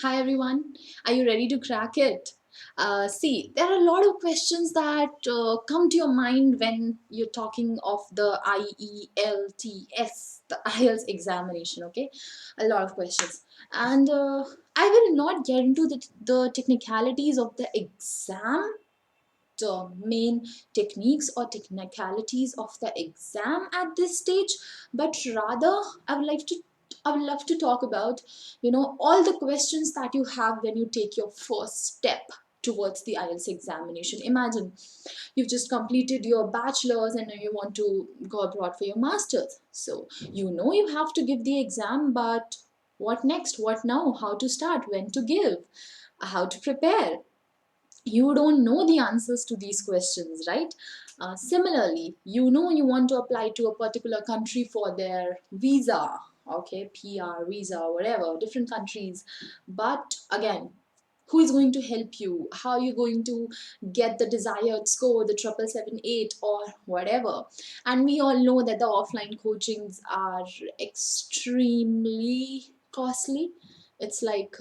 Hi everyone, are you ready to crack it? See, there are a lot of questions that come to your mind when you're talking of the IELTS, the IELTS examination, okay? A lot of questions. And I will not get into the technicalities of the exam, the main techniques or technicalities of the exam at this stage, but rather I would like to I would love to talk about, all the questions that you have when you take your first step towards the IELTS examination. Imagine you've just completed your bachelor's and now you want to go abroad for your master's. So you have to give the exam, but what next? What now? How to start? When to give? How to prepare? You don't know the answers to these questions, right? Similarly, you want to apply to a particular country for their visa, okay, PR, visa, whatever, different countries. But again, who is going to help you? How are you going to get the desired score, the 778 or whatever? And we all know that the offline coachings are extremely costly. It's like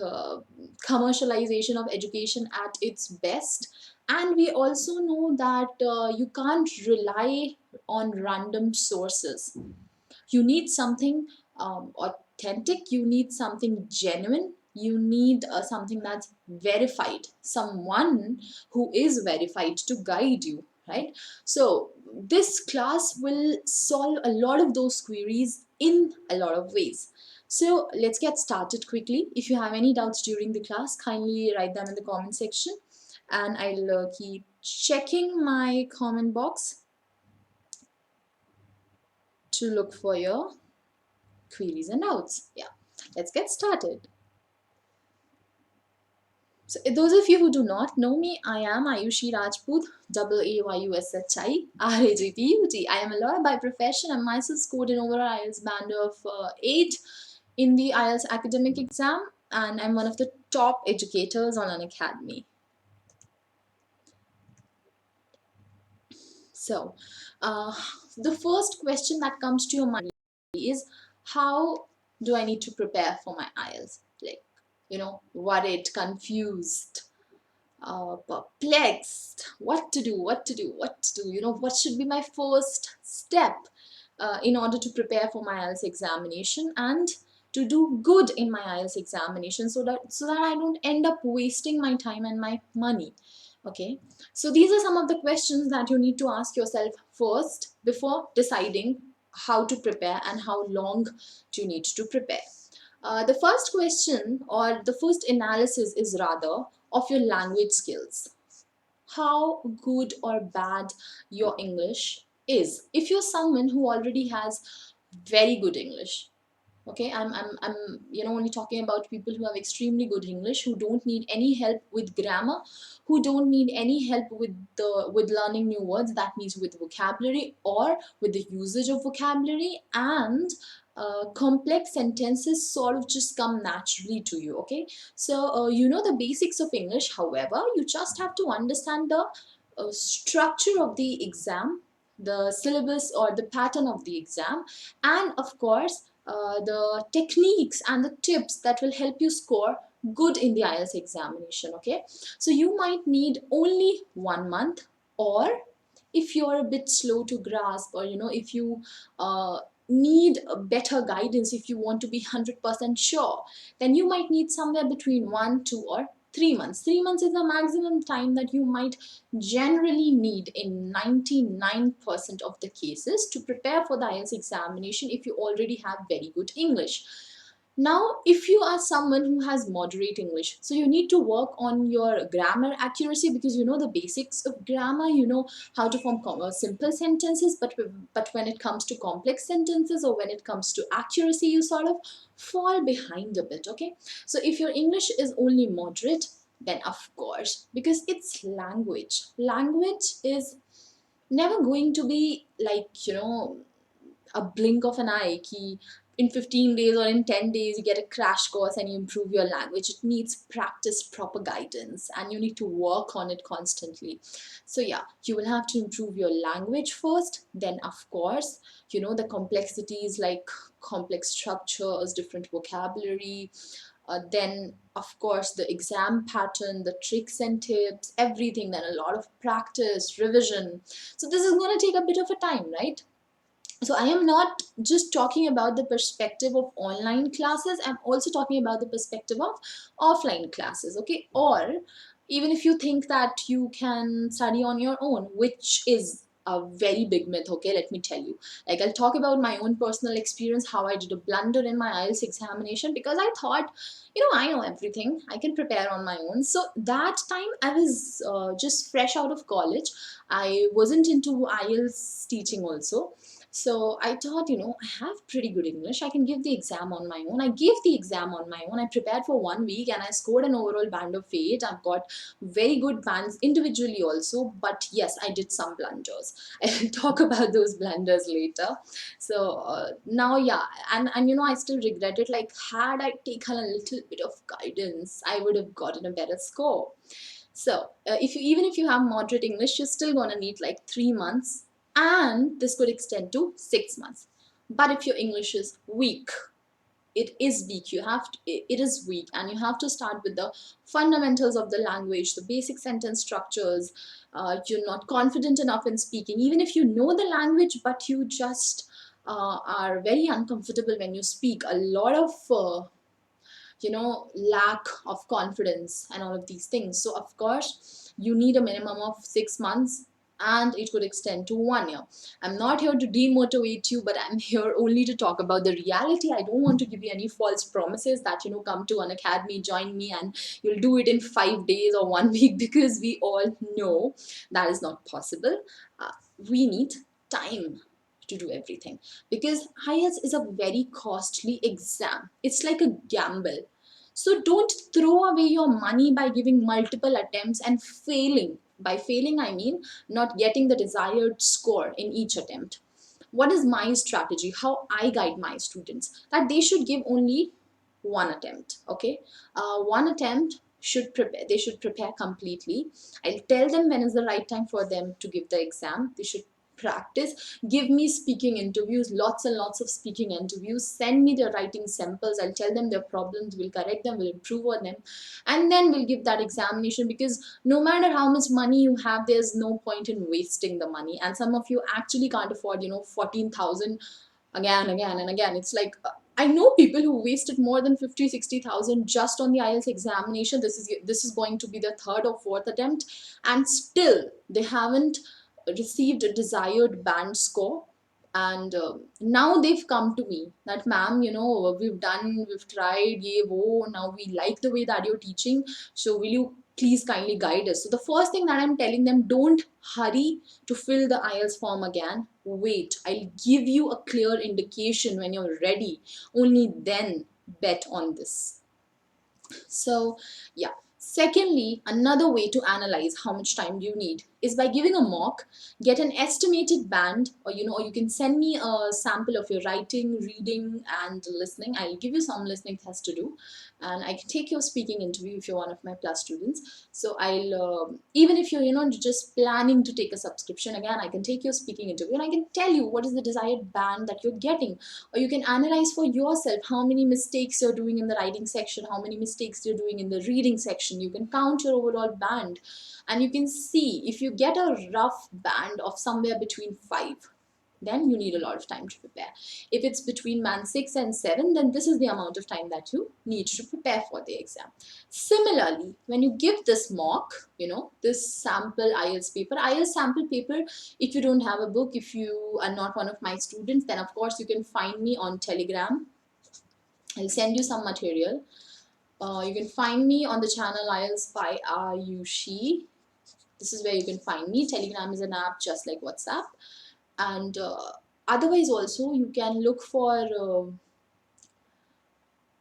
commercialization of education at its best. And we also know that you can't rely on random sources. You need something authentic, you need something genuine, you need something that's verified, someone who is verified to guide you, right? So this class will solve a lot of those queries in a lot of ways. So let's get started quickly. If you have any doubts during the class, kindly write them in the comment section and I'll keep checking my comment box to look for your queries and doubts. Yeah, let's get started. So, those of you who do not know me, I am Aayushi Rajput, Aayushirajput. I am a lawyer by profession. I'm myself scored in over IELTS band of 8 in the IELTS academic exam, and I'm one of the top educators on Unacademy. So, uh, the first question that comes to your mind is, how do I need to prepare for my IELTS? Like, worried, confused, perplexed, what to do, what should be my first step in order to prepare for my IELTS examination and to do good in my IELTS examination, so that I don't end up wasting my time and my money. Okay, so these are some of the questions that you need to ask yourself first before deciding how to prepare and how long do you need to prepare. The first question or the first analysis is rather of your language skills. How good or bad your English is. If you're someone who already has very good English, okay, I'm only talking about people who have extremely good English, who don't need any help with grammar, who don't need any help with learning new words, that means with vocabulary or with the usage of vocabulary, and complex sentences sort of just come naturally to you. Okay, so you know the basics of English. However, you just have to understand the structure of the exam, the syllabus or the pattern of the exam, and of course the techniques and the tips that will help you score good in the IELTS examination. Okay, so you might need only 1 month, or if you're a bit slow to grasp, or if you need a better guidance, if you want to be 100% sure, then you might need somewhere between 1, 2 or 3 months. 3 months is the maximum time that you might generally need in 99% of the cases to prepare for the IELTS examination if you already have very good English. Now, if you are someone who has moderate English, so you need to work on your grammar accuracy, because you know the basics of grammar, you know how to form simple sentences, but when it comes to complex sentences or when it comes to accuracy, you sort of fall behind a bit. Okay, so if your English is only moderate, then of course, because it's language is never going to be like a blink of an eye ki in 15 days or in 10 days you get a crash course and you improve your language. It needs practice, proper guidance, and you need to work on it constantly. So yeah, you will have to improve your language first, then of course the complexities like complex structures, different vocabulary, Then of course the exam pattern, the tricks and tips, everything, then a lot of practice, revision. So this is going to take a bit of a time, right? So I am not just talking about the perspective of online classes, I'm also talking about the perspective of offline classes, okay? Or even if you think that you can study on your own, which is a very big myth, okay, let me tell you. Like, I'll talk about my own personal experience, how I did a blunder in my IELTS examination, because I thought, I know everything, I can prepare on my own. So that time I was just fresh out of college. I wasn't into IELTS teaching also. So I thought, I have pretty good English. I can give the exam on my own. I gave the exam on my own. I prepared for 1 week and I scored an overall band of 8. I've got very good bands individually also. But yes, I did some blunders. I'll talk about those blunders later. So now, yeah, and I still regret it. Like, had I taken a little bit of guidance, I would have gotten a better score. So, if you have moderate English, you're still gonna need like 3 months, and this could extend to 6 months. But if your English is weak, it is weak. It is weak, and you have to start with the fundamentals of the language, the basic sentence structures. You're not confident enough in speaking, even if you know the language, but you just are very uncomfortable when you speak. A lot of lack of confidence and all of these things. So of course you need a minimum of 6 months, and it could extend to 1 year. I'm not here to demotivate you, but I'm here only to talk about the reality. I don't want to give you any false promises that come to Unacademy, join me, and you'll do it in 5 days or 1 week, because we all know that is not possible. We need time to do everything, because IELTS is a very costly exam. It's like a gamble. So don't throw away your money by giving multiple attempts and failing. By failing, I mean not getting the desired score in each attempt. What is my strategy? How I guide my students? That they should give only one attempt, okay? One attempt should prepare. They should prepare completely. I'll tell them when is the right time for them to give the exam. They should practice. Give me speaking interviews, lots and lots of speaking interviews. Send me their writing samples. I'll tell them their problems, we'll correct them, we'll improve on them, and then we'll give that examination. Because no matter how much money you have, there's no point in wasting the money. And some of you actually can't afford 14,000 again and again. It's like, I know people who wasted more than 50, 60,000 just on the IELTS examination. This is going to be their third or fourth attempt, and still they haven't received a desired band score. And now they've come to me that, ma'am, we've tried, ye wo, now we like the way that you're teaching, so will you please kindly guide us? So the first thing that I'm telling them, don't hurry to fill the IELTS form again. Wait, I'll give you a clear indication when you're ready. Only then bet on this. So yeah. Secondly, another way to analyze how much time you need is by giving a mock. Get an estimated band, or you can send me a sample of your writing, reading, and listening. I'll give you some listening tests to do, and I can take your speaking interview if you're one of my plus students. So I'll even if you're just planning to take a subscription, again I can take your speaking interview and I can tell you what is the desired band that you're getting. Or you can analyze for yourself how many mistakes you're doing in the writing section, how many mistakes you're doing in the reading section. You can count your overall band, and you can see if you get a rough band of somewhere between 5, then you need a lot of time to prepare. If it's between band 6 and 7, then this is the amount of time that you need to prepare for the exam. Similarly, when you give this mock, this sample IELTS sample paper, if you don't have a book, if you are not one of my students, then of course you can find me on Telegram. I'll send you some material. You can find me on the channel IELTS by Aayushi. This is where you can find me. Telegram is an app just like WhatsApp. And otherwise also you can look for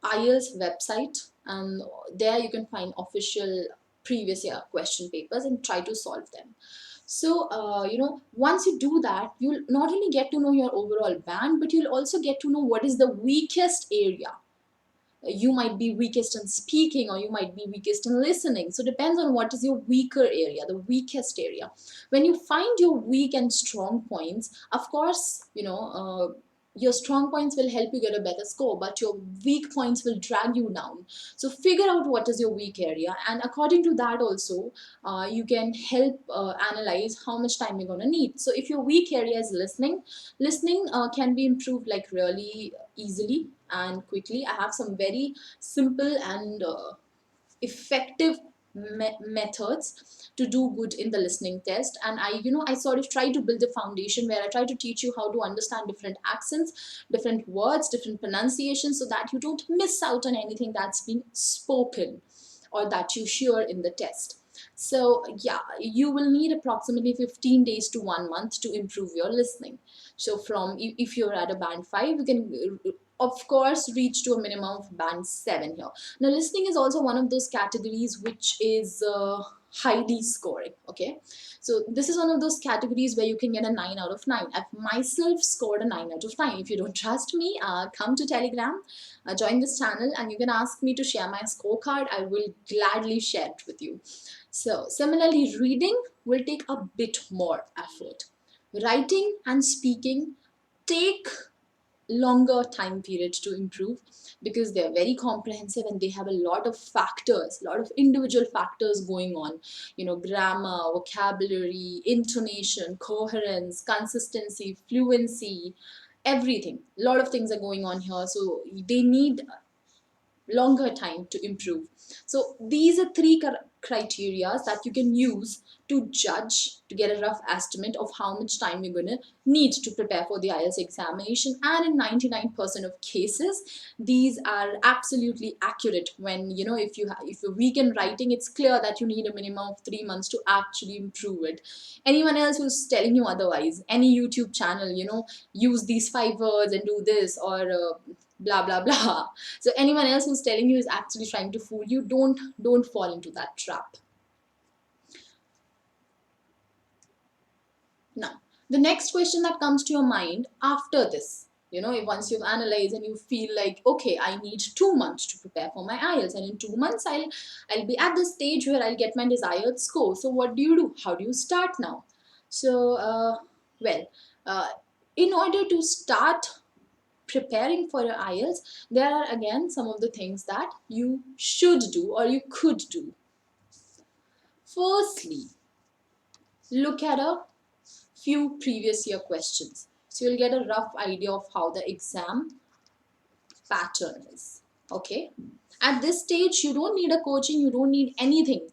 IELTS website, and there you can find official previous year question papers and try to solve them. So once you do that, you'll not only get to know your overall band, but you'll also get to know what is the weakest area. You might be weakest in speaking, or you might be weakest in listening. So depends on what is your weaker area, the weakest area. When you find your weak and strong points, of course, your strong points will help you get a better score, but your weak points will drag you down. So figure out what is your weak area, and according to that also you can help analyze how much time you're going to need. So if your weak area is listening can be improved like really easily and quickly. I have some very simple and effective methods to do good in the listening test. And I sort of try to build a foundation where I try to teach you how to understand different accents, different words, different pronunciations, so that you don't miss out on anything that's being spoken or that you hear in the test. So yeah, you will need approximately 15 days to 1 month to improve your listening. So from, if you're at a band 5, you can of course reach to a minimum of band 7 here. Now listening is also one of those categories which is highly scoring. Okay, so this is one of those categories where you can get a 9 out of 9. I've myself scored a 9 out of 9. If you don't trust me, come to Telegram, join this channel, and you can ask me to share my scorecard. I will gladly share it with you. So similarly, reading will take a bit more effort. Writing and speaking take longer time period to improve, because they're very comprehensive and they have a lot of factors, a lot of individual factors going on. Grammar, vocabulary, intonation, coherence, consistency, fluency, everything. A lot of things are going on here, so they need longer time to improve. So these are three criteria that you can use to judge, to get a rough estimate of how much time you're going to need to prepare for the IELTS examination. And in 99% of cases, these are absolutely accurate. When if you're weak in writing, it's clear that you need a minimum of 3 months to actually improve it. Anyone else who's telling you otherwise, any YouTube channel, use these 5 words and do this, or blah blah blah. So anyone else who's telling you is actually trying to fool you. Don't fall into that trap. Now, the next question that comes to your mind after this, once you've analyzed and you feel like, okay, I need 2 months to prepare for my IELTS, and in 2 months I'll be at the stage where I'll get my desired score. So what do? How do you start now? So well, uh, in order to start preparing for your IELTS, there are again some of the things that you should do or you could do. Firstly, look at a few previous year questions. So you'll get a rough idea of how the exam pattern is. Okay. At this stage, you don't need a coaching, you don't need anything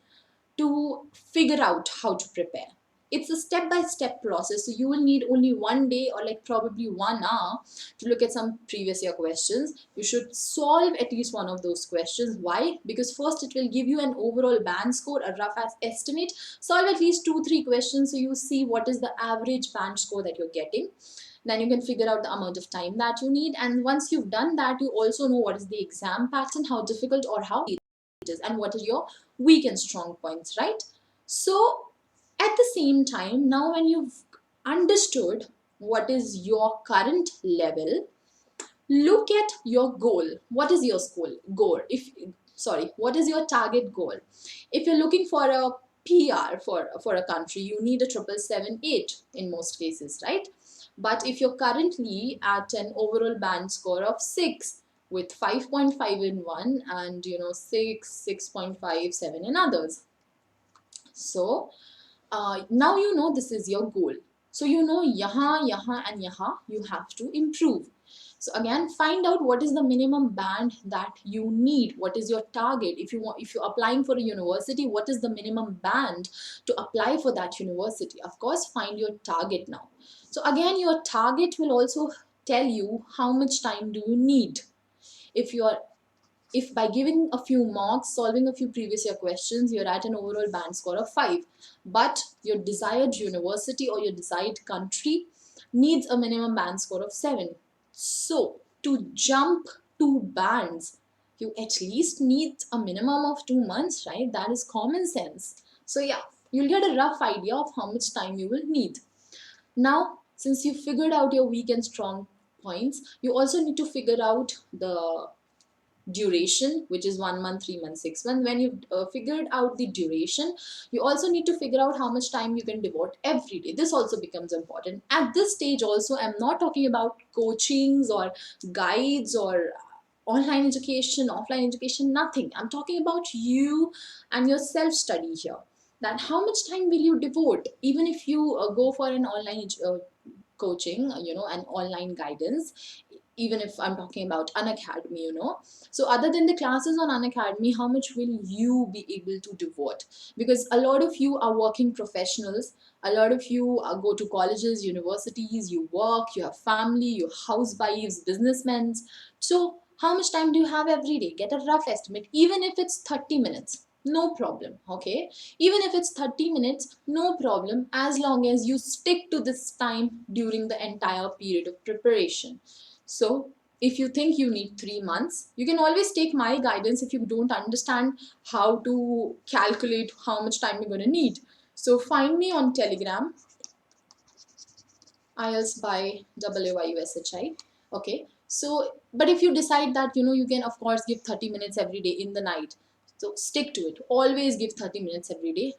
to figure out how to prepare. It's a step-by-step process. So you will need only 1 day or like probably 1 hour to look at some previous year questions. You should solve at least one of those questions. Why? Because first it will give you an overall band score, a rough estimate. Solve at least 2-3 questions so you see what is the average band score that you're getting. Then you can figure out the amount of time that you need. And once you've done that, you also know what is the exam pattern, how difficult or how easy it is, and what is your weak and strong points, right? So at the same time, now when you've understood what is your current level, look at your goal. What is your what is your target goal? If you're looking for a PR for a country, you need a 777-8 in most cases, right? But if you're currently at an overall band score of 6 with 5.5 in one and 6.57 in others, so now you know this is your goal. So yahan, yahan and yahan you have to improve. So again, find out what is the minimum band that you need. What is your target? If you're applying for a university, what is the minimum band to apply for that university? Of course, find your target now. So again, your target will also tell you how much time do you need. If by giving a few marks, solving a few previous year questions, you're at an overall band score of 5, but your desired university or your desired country needs a minimum band score of 7. So to jump 2 bands, you at least need a minimum of 2 months, right? That is common sense. So yeah, you'll get a rough idea of how much time you will need. Now, since you figured out your weak and strong points, you also need to figure out the duration, which is 1 month, 3 months, 6 months. When you've figured out the duration, you also need to figure out how much time you can devote every day. This also becomes important. At this stage also, I'm not talking about coachings or guides or online education, offline education, nothing. I'm talking about you and your self study here. That how much time will you devote, even if you go for an online coaching, an online guidance, even if I'm talking about Unacademy, So other than the classes on Unacademy, how much will you be able to devote? Because a lot of you are working professionals, a lot of you go to colleges, universities, you work, you have family, you're housewives, businessmen. So how much time do you have every day? Get a rough estimate, even if it's 30 minutes. No problem, okay? Even if it's 30 minutes, no problem, as long as you stick to this time during the entire period of preparation. So, if you think you need 3 months, you can always take my guidance if you don't understand how to calculate how much time you're going to need. So, find me on Telegram, IELTS by AAYUSHI. Okay. So, but if you decide that, you can of course give 30 minutes every day in the night. So stick to it. Always give 30 minutes every day.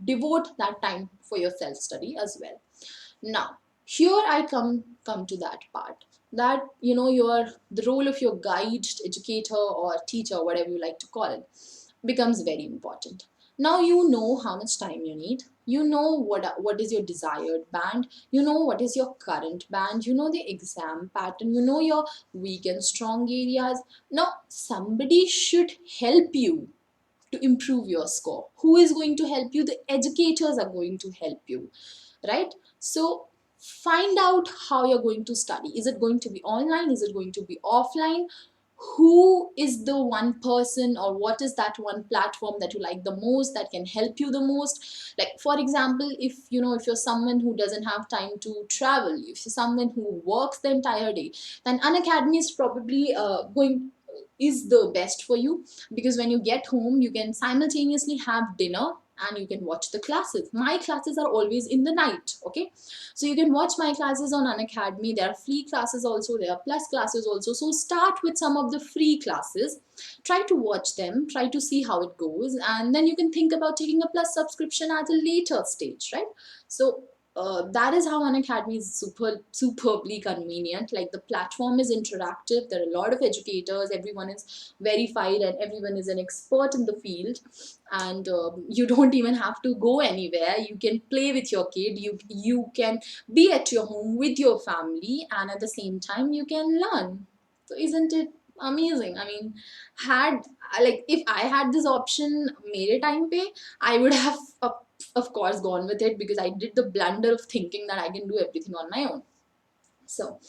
Devote that time for your self-study as well. Now, here I come to that part. That, the role of your guide, educator, or teacher, whatever you like to call it, becomes very important. Now you know how much time you need. You know what is your desired band. You know what is your current band. You know the exam pattern. You know your weak and strong areas. Now somebody should help you to improve your score. Who is going to help you? The educators are going to help you, right? So find out how you're going to study. Is it going to be online? Is it going to be offline? Who is the one person, or what is that one platform that you like the most, that can help you the most? Like for example, if you're someone who doesn't have time to travel, if you're someone who works the entire day, then Unacademy is probably going is the best for you, because when you get home you can simultaneously have dinner and you can watch the classes. My classes are always in the night, okay? So you can watch my classes on Unacademy. There are free classes also, there are plus classes also. So start with some of the free classes, try to watch them, try to see how it goes, and then you can think about taking a plus subscription at a later stage, right? So that is how Unacademy is superbly convenient. Like the platform is interactive. There are a lot of educators. Everyone is verified and everyone is an expert in the field. And you don't even have to go anywhere. You can play with your kid. You can be at your home with your family, and at the same time you can learn. So isn't it amazing? I mean, had like if I had this option, mere time pay, I would have of course gone with it, because I did the blunder of thinking that I can do everything on my own. So,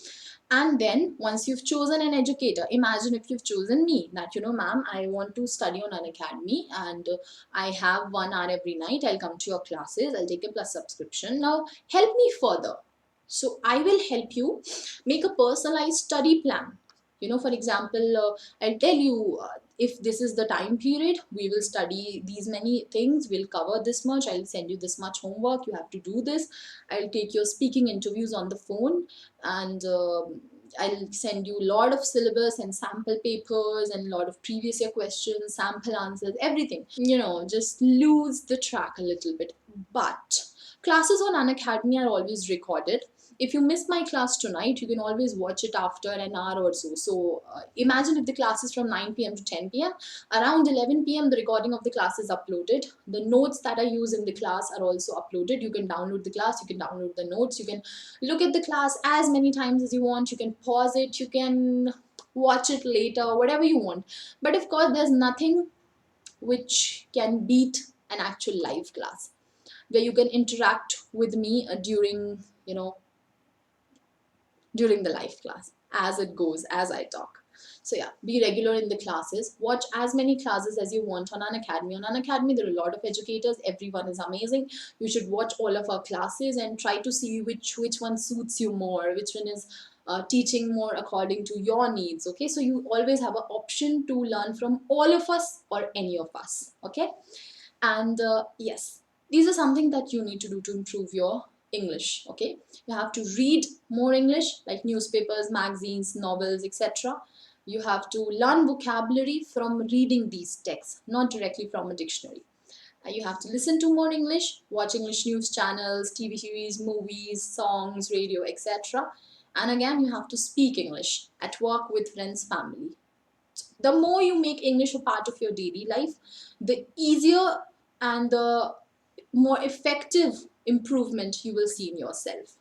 and then once you've chosen an educator, imagine if you've chosen me, that ma'am, I want to study on Unacademy, and I have 1 hour every night. I'll come to your classes, I'll take a plus subscription. Now help me further. So I will help you make a personalized study plan. For example, I'll tell you, if this is the time period, we will study these many things, we'll cover this much, I'll send you this much homework, you have to do this. I'll take your speaking interviews on the phone, and I'll send you a lot of syllabus and sample papers and a lot of previous year questions, sample answers, everything. Just lose the track a little bit. But classes on Unacademy are always recorded. If you miss my class tonight, you can always watch it after an hour or so. So imagine if the class is from 9 p.m. to 10 p.m. Around 11 p.m. the recording of the class is uploaded. The notes that I use in the class are also uploaded. You can download the class, you can download the notes, you can look at the class as many times as you want, you can pause it, you can watch it later, whatever you want. But of course, there's nothing which can beat an actual live class, where you can interact with me during the live class, as it goes, as I talk. So yeah, be regular in the classes. Watch as many classes as you want on Unacademy. On Unacademy, there are a lot of educators. Everyone is amazing. You should watch all of our classes and try to see which one suits you more, which one is teaching more according to your needs. Okay, so you always have an option to learn from all of us or any of us. Okay, and yes, these are something that you need to do to improve your English. Okay, you have to read more English, like newspapers, magazines, novels, etc. You have to learn vocabulary from reading these texts, not directly from a dictionary. You have to listen to more English, watch English news channels, TV series, movies, songs, radio, etc. And again, you have to speak English at work, with friends, family. The more you make English a part of your daily life, the easier and the more effective improvement you will see in yourself.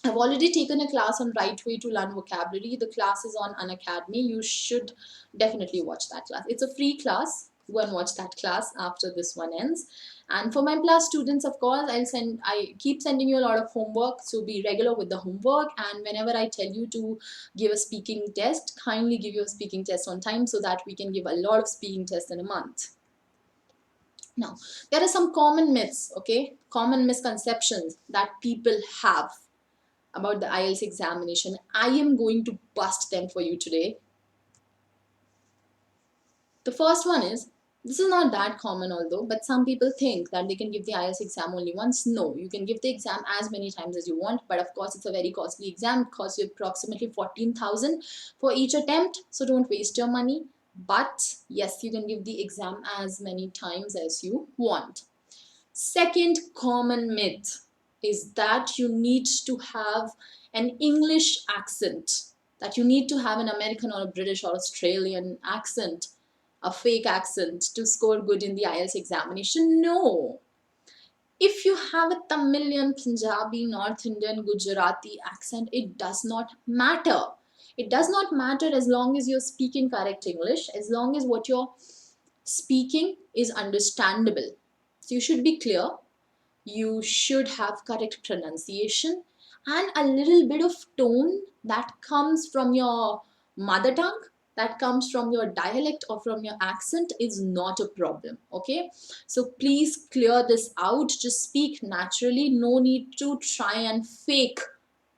I've already taken a class on right way to learn vocabulary. The class is on Unacademy. You should definitely watch that class. It's a free class. Go and watch that class after this one ends. And for my plus students, of course, I keep sending you a lot of homework. So be regular with the homework. And whenever I tell you to give a speaking test, kindly give your speaking test on time so that we can give a lot of speaking tests in a month. Now, there are some common myths, okay? Common misconceptions that people have about the IELTS examination. I am going to bust them for you today. The first one is, this is not that common although, but some people think that they can give the IELTS exam only once. No, you can give the exam as many times as you want, but of course it's a very costly exam. It costs you approximately 14,000 for each attempt, so don't waste your money. But yes, you can give the exam as many times as you want. Second common myth is that you need to have an English accent, that you need to have an American or a British or Australian accent, a fake accent to score good in the IELTS examination. No. If you have a Tamilian, Punjabi, North Indian, Gujarati accent, it does not matter. It does not matter as long as you're speaking correct English, as long as what you're speaking is understandable. So you should be clear, you should have correct pronunciation, and a little bit of tone that comes from your mother tongue, that comes from your dialect or from your accent is not a problem. Okay, so please clear this out. Just speak naturally. No need to try and fake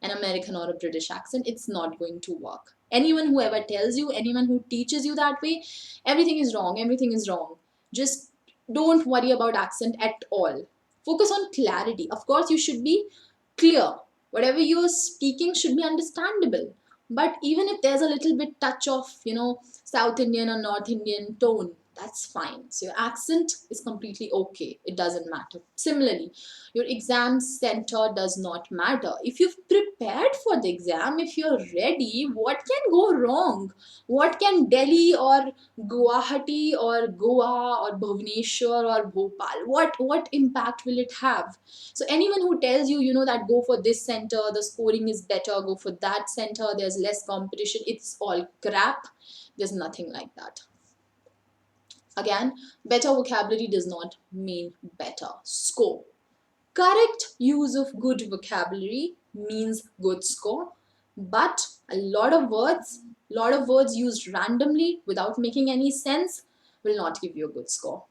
an American or a British accent. It's not going to work. Anyone who ever tells you, anyone who teaches you that way, everything is wrong. Everything is wrong. Just don't worry about accent at all. Focus on clarity. Of course, you should be clear. Whatever you're speaking should be understandable. But even if there's a little bit touch of, South Indian or North Indian tone, that's fine. So your accent is completely okay. It doesn't matter. Similarly, your exam center does not matter. If you've prepared for the exam, if you're ready, what can go wrong? What can Delhi or Guwahati or Goa or Bhubaneswar or Bhopal, what impact will it have? So anyone who tells you, that go for this center, the scoring is better, go for that center, there's less competition, it's all crap. There's nothing like that. Again, better vocabulary does not mean better score. Correct use of good vocabulary means good score, but a lot of words used randomly without making any sense will not give you a good score.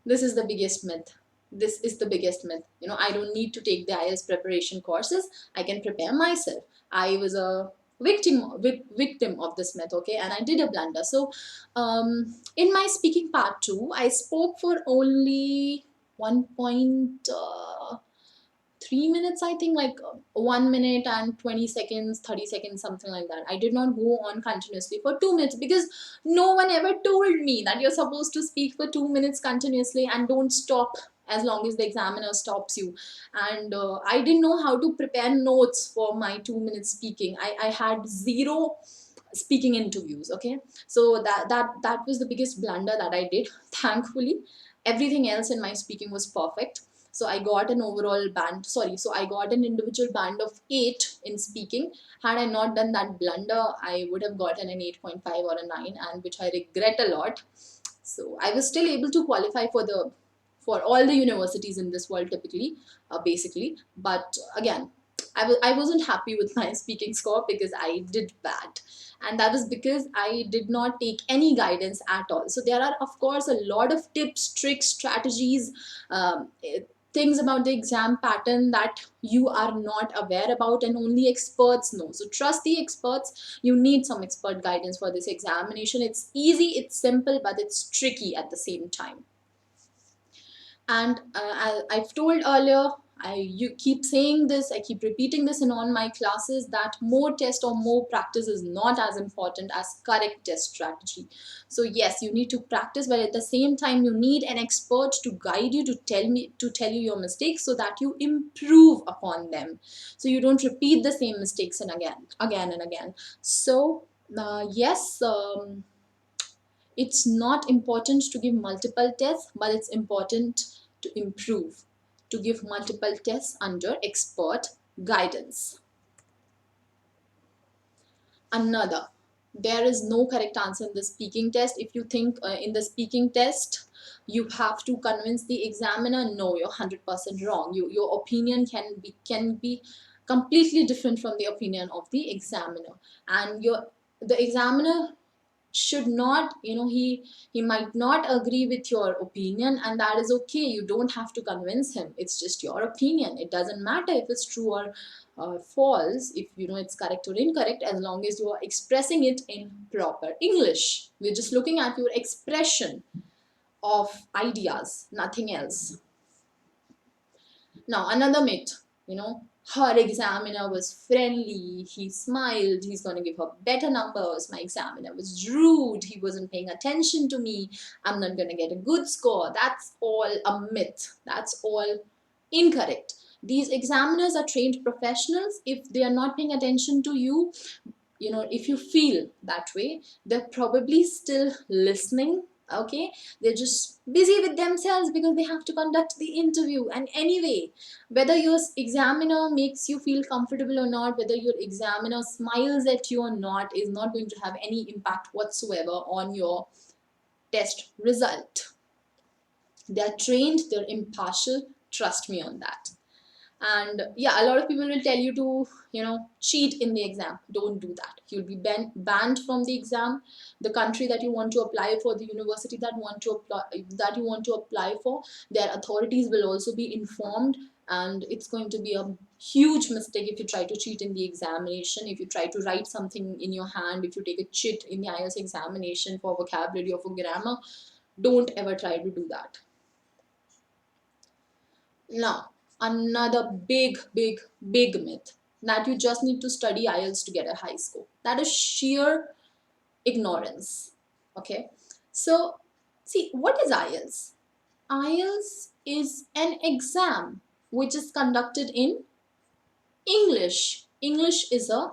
This is the biggest myth. This is the biggest myth. I don't need to take the IELTS preparation courses. I can prepare myself. I was a victim of this myth, okay, and I did a blunder. So in my speaking part 2, I spoke for only 1.3 minutes, I think, like 1 minute and 20 seconds, 30 seconds, something like that. I did not go on continuously for 2 minutes because no one ever told me that you're supposed to speak for 2 minutes continuously and don't stop as long as the examiner stops you. And I didn't know how to prepare notes for my 2 minute speaking. I had zero speaking interviews, okay. So that was the biggest blunder that I did. Thankfully, everything else in my speaking was perfect. So I got an individual band of 8 in speaking. Had I not done that blunder, I would have gotten an 8.5 or a 9, and which I regret a lot. So I was still able to qualify for all the universities in this world typically, basically. But again, I wasn't happy with my speaking score because I did bad. And that was because I did not take any guidance at all. So there are, of course, a lot of tips, tricks, strategies, things about the exam pattern that you are not aware about and only experts know. So trust the experts. You need some expert guidance for this examination. It's easy, it's simple, but it's tricky at the same time. And I've told earlier, You keep saying this, I keep repeating this in all my classes, that more test or more practice is not as important as correct test strategy. So yes, you need to practice, but at the same time you need an expert to guide you, to tell you your mistakes so that you improve upon them, so you don't repeat the same mistakes and again and again. So yes, it's not important to give multiple tests, but it's important to improve, to give multiple tests under expert guidance. Another, there is no correct answer in the speaking test. If you think in the speaking test you have to convince the examiner, no, you're 100% wrong. Your opinion can be completely different from the opinion of the examiner, and the examiner should not, he might not agree with your opinion, and that is okay. You don't have to convince him. It's just your opinion. It doesn't matter if it's true or false, if it's correct or incorrect, as long as you are expressing it in proper English. We're just looking at your expression of ideas, nothing else. Now, another myth, her examiner was friendly, he smiled, he's going to give her better numbers. My examiner was rude, he wasn't paying attention to me, I'm not going to get a good score. That's all a myth. That's all incorrect. These examiners are trained professionals. If they are not paying attention to you, if you feel that way, they're probably still listening. Okay, they're just busy with themselves because they have to conduct the interview. And anyway, whether your examiner makes you feel comfortable or not, whether your examiner smiles at you or not, is not going to have any impact whatsoever on your test result. They're trained, they're impartial, trust me on that. And yeah, a lot of people will tell you to cheat in the exam. Don't do that. You'll be banned from the exam. The country that you want to apply for, the university that you want to apply for, their authorities will also be informed, and it's going to be a huge mistake if you try to cheat in the examination. If you try to write something in your hand, if you take a chit in the IELTS examination for vocabulary or for grammar, don't ever try to do that. Now, another big myth, that you just need to study IELTS to get a high score. That is sheer ignorance. Okay, so see, what is IELTS? IELTS is an exam which is conducted in English. English is a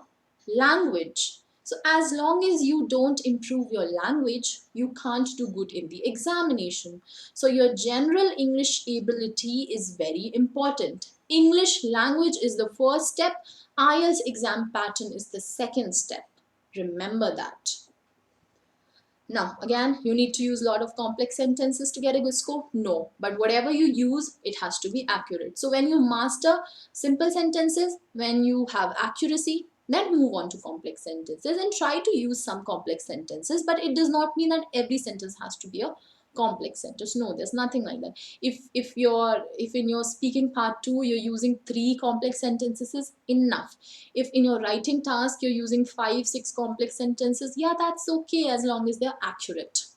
language. So as long as you don't improve your language, you can't do good in the examination. So your general English ability is very important. English language is the first step. IELTS exam pattern is the second step. Remember that. Now, again, you need to use a lot of complex sentences to get a good score? No, but whatever you use, it has to be accurate. So when you master simple sentences, when you have accuracy, then move on to complex sentences and try to use some complex sentences, but it does not mean that every sentence has to be a complex sentence. No, there's nothing like that. If in your speaking part 2 you're using 3 complex sentences, is enough. If in your writing task you're using 5-6 complex sentences, yeah, that's okay, as long as they're accurate.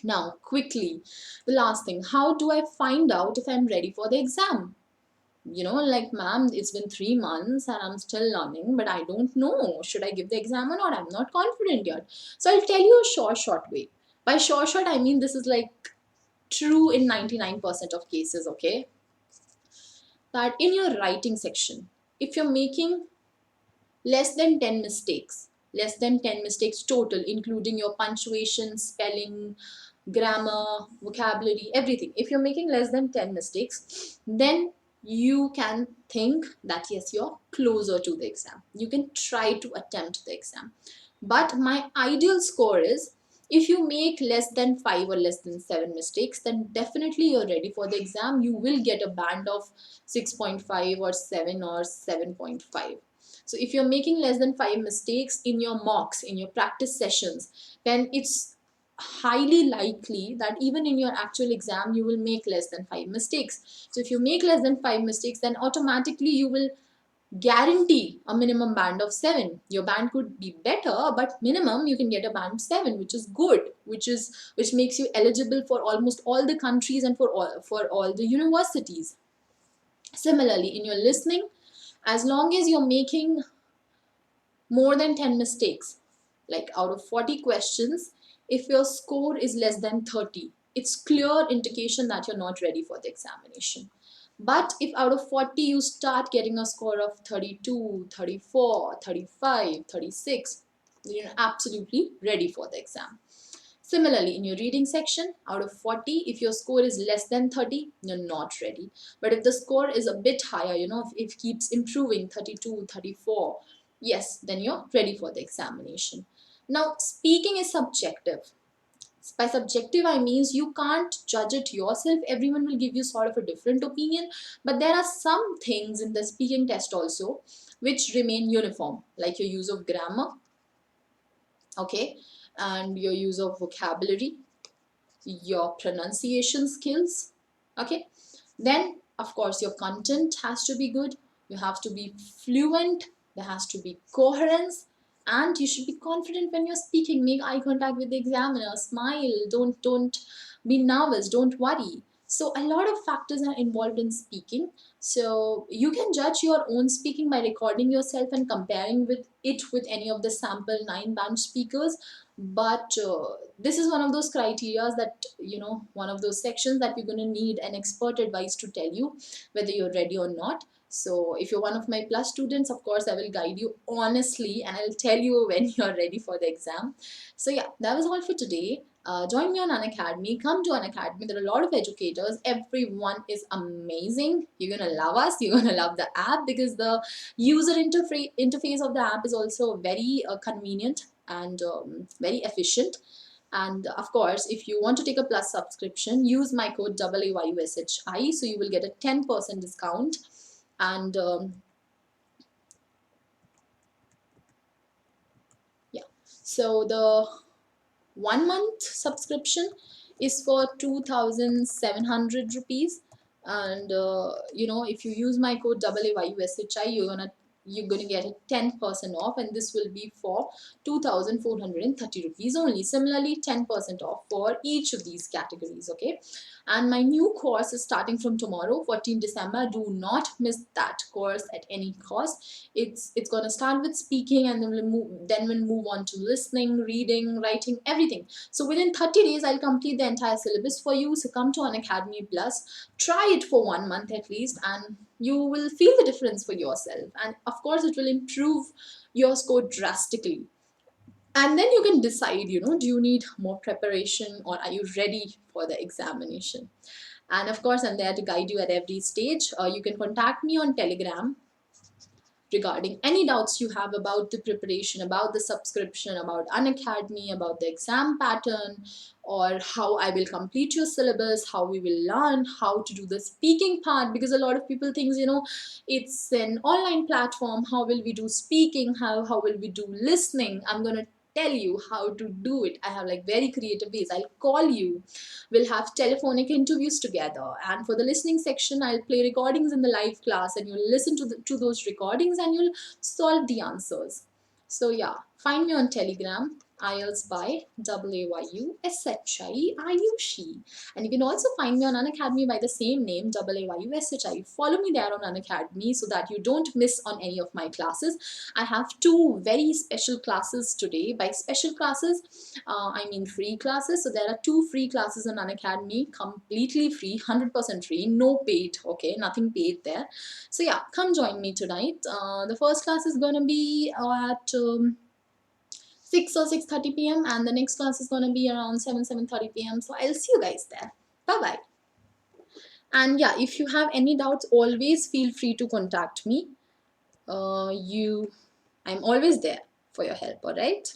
Now, quickly, the last thing, how do I find out if I'm ready for the exam? Like, ma'am, it's been 3 months and I'm still learning, but I don't know, should I give the exam or not? I'm not confident yet. So I'll tell you a short way. By short, I mean this is like true in 99% of cases, okay? That in your writing section, if you're making less than 10 mistakes total, including your punctuation, spelling, grammar, vocabulary, everything. If you're making less than 10 mistakes, then you can think that yes, you're closer to the exam. You can try to attempt the exam. But my ideal score is, if you make less than 5 or less than 7 mistakes, then definitely you're ready for the exam. You will get a band of 6.5 or 7 or 7.5. So if you're making less than 5 mistakes in your mocks, in your practice sessions, then it's highly likely that even in your actual exam you will make less than 5 mistakes. So if you make less than 5 mistakes, then automatically you will guarantee a minimum band of 7. Your band could be better, but minimum you can get a band 7, which is good, which makes you eligible for almost all the countries and for all the universities. Similarly, in your listening, as long as you're making more than 10 mistakes, like out of 40 questions, if your score is less than 30, it's clear indication that you're not ready for the examination. But if out of 40 you start getting a score of 32, 34, 35, 36, you're absolutely ready for the exam. Similarly, in your reading section, out of 40, if your score is less than 30, you're not ready. But if the score is a bit higher, if it keeps improving, 32, 34, yes, then you're ready for the examination. Now, speaking is subjective. By subjective, I means you can't judge it yourself. Everyone will give you sort of a different opinion. But there are some things in the speaking test also which remain uniform, like your use of grammar, okay, and your use of vocabulary, your pronunciation skills, okay. Then of course your content has to be good, you have to be fluent, there has to be coherence, and you should be confident when you're speaking. Make eye contact with the examiner, smile, don't be nervous, don't worry. So a lot of factors are involved in speaking. So you can judge your own speaking by recording yourself and comparing with any of the sample 9 band speakers. But this is one of those criteria that, one of those sections that you're going to need an expert advice to tell you whether you're ready or not. So if you're one of my plus students, of course I will guide you honestly and I'll tell you when you're ready for the exam. So yeah, that was all for today. Join me on Unacademy. Come to Unacademy. There are a lot of educators. Everyone is amazing. You're gonna love us. You're gonna love the app because the user interface of the app is also very convenient and very efficient. And of course, if you want to take a plus subscription, use my code AAYUSHI, so you will get a 10% discount. And yeah, so the 1 month subscription is for 2,700 rupees. And if you use my code AAYUSHI, you're gonna get a 10% off, and this will be for 2,430 rupees only. Similarly, 10% off for each of these categories, okay. And my new course is starting from tomorrow, 14 December. Do not miss that course at any cost. It's going to start with speaking, and then we'll move on to listening, reading, writing, everything. So within 30 days I'll complete the entire syllabus for you. So come to Unacademy Plus, try it for 1 month at least, and you will feel the difference for yourself. And of course it will improve your score drastically. And then you can decide, do you need more preparation or are you ready for the examination? And of course, I'm there to guide you at every stage. You can contact me on Telegram regarding any doubts you have about the preparation, about the subscription, about Unacademy, about the exam pattern, or how I will complete your syllabus, how we will learn how to do the speaking part. Because a lot of people think, it's an online platform. How will we do speaking? How will we do listening? I'm going to tell you how to do it. I have like very creative ways. I'll call you, we'll have telephonic interviews together, and for the listening section I'll play recordings in the live class, and you'll listen to those recordings and you'll solve the answers. So yeah, find me on Telegram, IELTS by AAYUSHI Aayushi. And you can also find me on Unacademy by the same name, AAYUSHI. Follow me there on Unacademy so that you don't miss on any of my classes. I have 2 very special classes today. By special classes, I mean free classes. So there are 2 free classes on Unacademy, completely free, 100% free, no paid, okay, nothing paid there. So yeah, come join me tonight. The first class is gonna be at 6 or 6:30 p.m. and the next class is gonna be around 7:30 p.m. So I'll see you guys there. Bye bye. And yeah, if you have any doubts, always feel free to contact me. I'm always there for your help. All right.